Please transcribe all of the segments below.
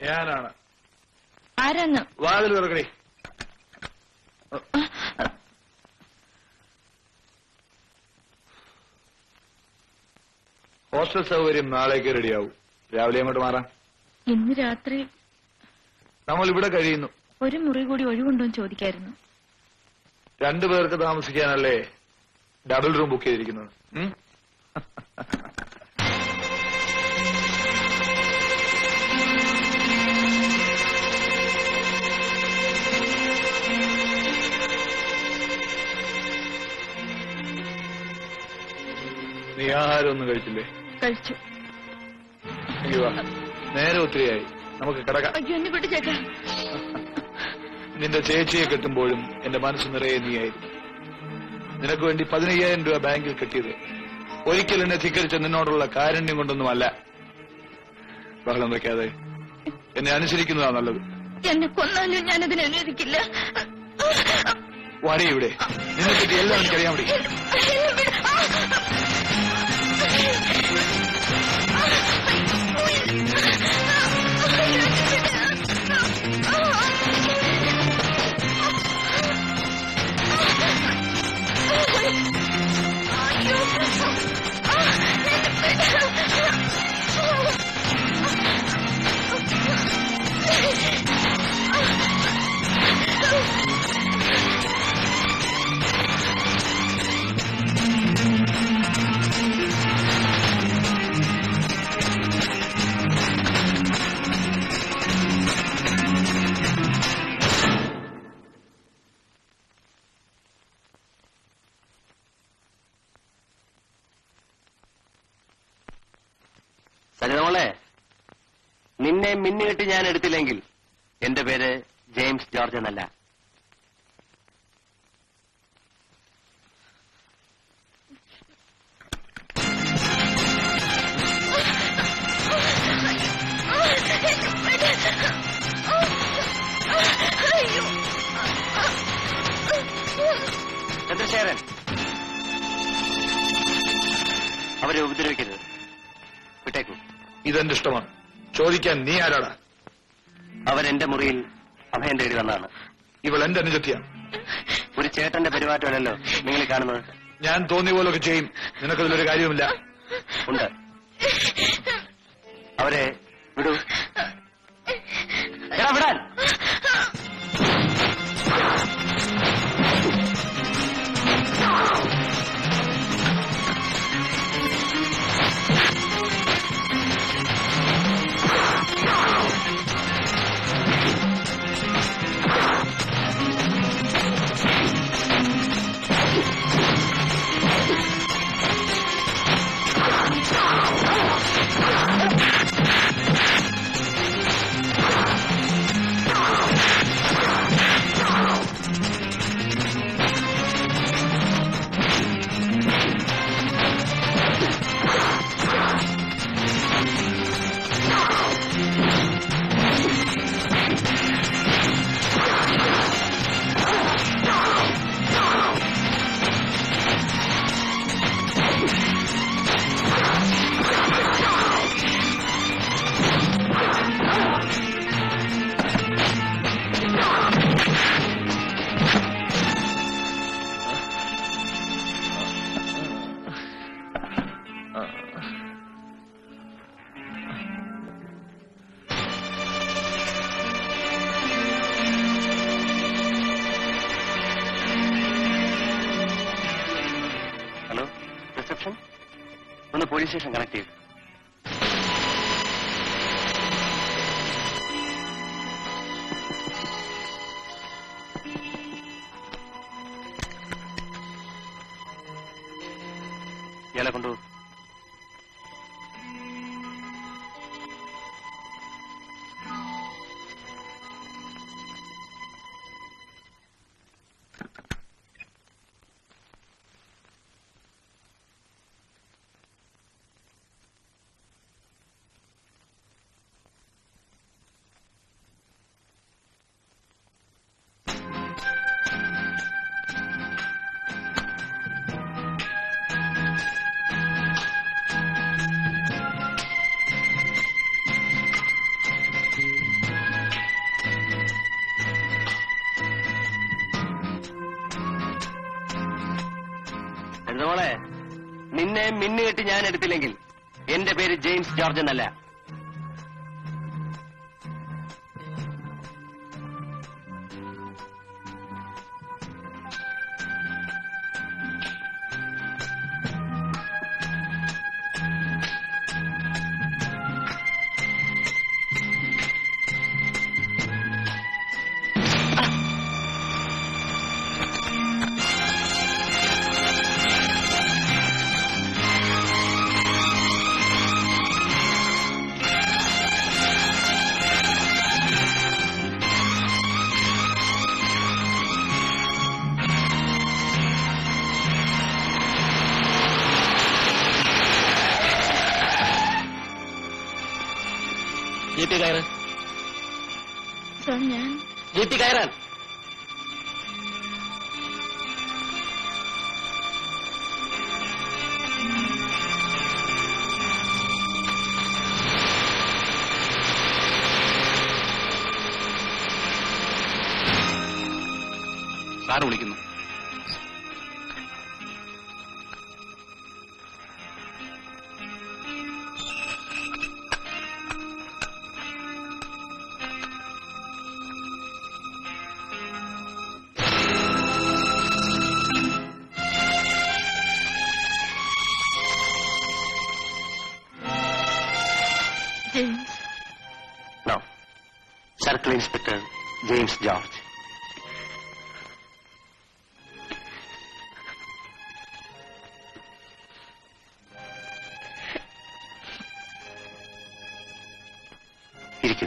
ഞാനാണ്. ആരാന്ന്? വാതിൽ തുറക്കണേ. ഹോസ്റ്റൽ സൗകര്യം നാളേക്ക് റെഡിയാവും. രാവിലെ അങ്ങോട്ട് മാറാം. ഇന്ന് രാത്രി നമ്മൾ ഇവിടെ കഴിയുന്നു. ഒരു മുറി കൂടി ഒഴിവുണ്ടോന്ന് ചോദിക്കായിരുന്നു. 2 പേർക്ക് താമസിക്കാനല്ലേ ഡബിൾ റൂം ബുക്ക് ചെയ്തിരിക്കുന്നത്. നീ ആഹാരം ഒന്നും കഴിച്ചില്ലേ? കഴിച്ചു. നേരെ ഒത്തിരിയായി, നമുക്ക് കിടക്കാം. അയ്യോ, എന്നെ വിട്ടു ചേട്ടാ. നിന്റെ ചേച്ചിയെ കെട്ടുമ്പോഴും എന്റെ മനസ്സ് നിറയെ നീയായിരുന്നു. നിനക്ക് വേണ്ടി 15,000 രൂപ ബാങ്കിൽ കെട്ടിയത് ഒരിക്കൽ എന്നെ ധിക്കരിച്ച നിന്നോടുള്ള കാരുണ്യം കൊണ്ടൊന്നുമല്ല. ബഹളം വയ്ക്കാതെ എന്നെ അനുസരിക്കുന്നതാ നല്ലത്. എന്നെ കൊന്നാലും ഞാനതിനെ അനുവദിക്കില്ല. വാടി ഇവിടെ. നിന്നെ പറ്റി എല്ലാം എനിക്കറിയാൻ വേണ്ടി. സരിതമോളെ, നിന്നെ മിന്നുകെട്ടി ഞാൻ എടുത്തില്ലെങ്കിൽ എന്റെ പേര് ജെയിംസ് ജോർജ് എന്നല്ല. ചന്ദ്രശേഖരൻ, അവരെ ഉപദ്രവിക്കരുത്. വിട്ടേക്കൂ. ഇതെന്റെ ഇഷ്ടമാണ്. ചോദിക്കാൻ നീ ആരാടാ? അവരെന്റെ മുറിയിൽ അഭയം തേടി വന്നതാണ്. ഇവൾ എന്റെ അനുജത്തിയാണ്. ഒരു ചേട്ടന്റെ പെരുമാറ്റമല്ലല്ലോ നിങ്ങൾ കാണുന്നത്. ഞാൻ തോന്നിയ പോലൊക്കെ ചെയ്യും. നിനക്കതിലൊരു കാര്യവുമില്ല. ഉണ്ട്. അവരെ വിടൂ. വിടാൻ. ഒന്ന് പോലീസ് സ്റ്റേഷൻ കണക്ട് ചെയ്തു. ഇയാളെ കൊണ്ടുപോകും. നിന്നെ മിന്നുകെട്ടി ഞാൻ എടുത്തില്ലെങ്കിൽ എന്റെ പേര് ജെയിംസ് ജോർജ് എന്നല്ല. ജീപ്പി കയറാൻ. സാർ ഞാൻ ജീപ്പി കയറാൻ. സാറ് വിളിക്കുന്നു. James. No, circle inspector James George. ഇരിക്കൂ.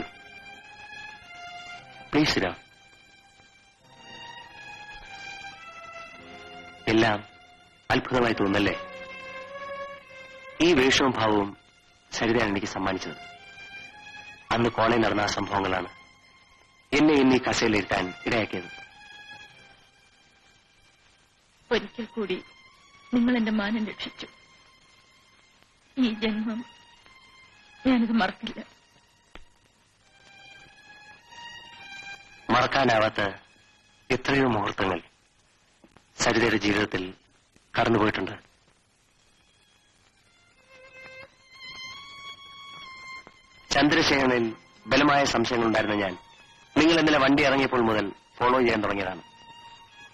Please sit down. എല്ലാം അത്ഭുതമായി തോന്നല്ലേ? ഈ വേഷവും ഭാവവും സരിതയാണ് എനിക്ക് സമ്മാനിച്ചത്. അന്ന് കോളേജിൽ നടന്ന ആ സംഭവങ്ങളാണ് എന്നെ ഇന്നീ കസേലിരുത്താൻ ഇടയാക്കിയത്. ഒരിക്കൽ കൂടി നിങ്ങൾ എന്റെ മാനം രക്ഷിച്ചു. ഈ ജന്മം ഞാനിത് മറക്കില്ല. മറക്കാനാവാത്ത എത്രയോ മുഹൂർത്തങ്ങൾ സരിതയുടെ ജീവിതത്തിൽ കടന്നുപോയിട്ടുണ്ട്. ചന്ദ്രശേഖരനിൽ ബലമായ സംശയങ്ങളുണ്ടായിരുന്ന ഞാൻ നിങ്ങൾ ഇന്നലെ വണ്ടി ഇറങ്ങിയപ്പോൾ മുതൽ ഫോളോ ചെയ്യാൻ തുടങ്ങിയതാണ്.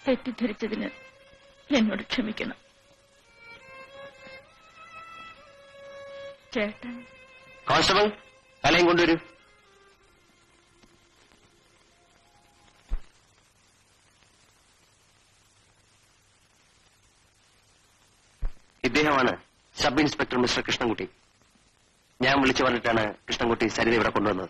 തെറ്റിദ്ധരിച്ചതിന് എന്നോട് ക്ഷമിക്കണം ചേട്ടൻ. കോൺസ്റ്റബിൾ, തലയും കൊണ്ടുവരൂ. ഇദ്ദേഹമാണ് സബ് ഇൻസ്പെക്ടർ മിസ്റ്റർ കൃഷ്ണൻകുട്ടി. ഞാൻ വിളിച്ചു പറഞ്ഞിട്ടാണ് കൃഷ്ണൻകുട്ടി സരിത ഇവിടെ കൊണ്ടുവന്നത്.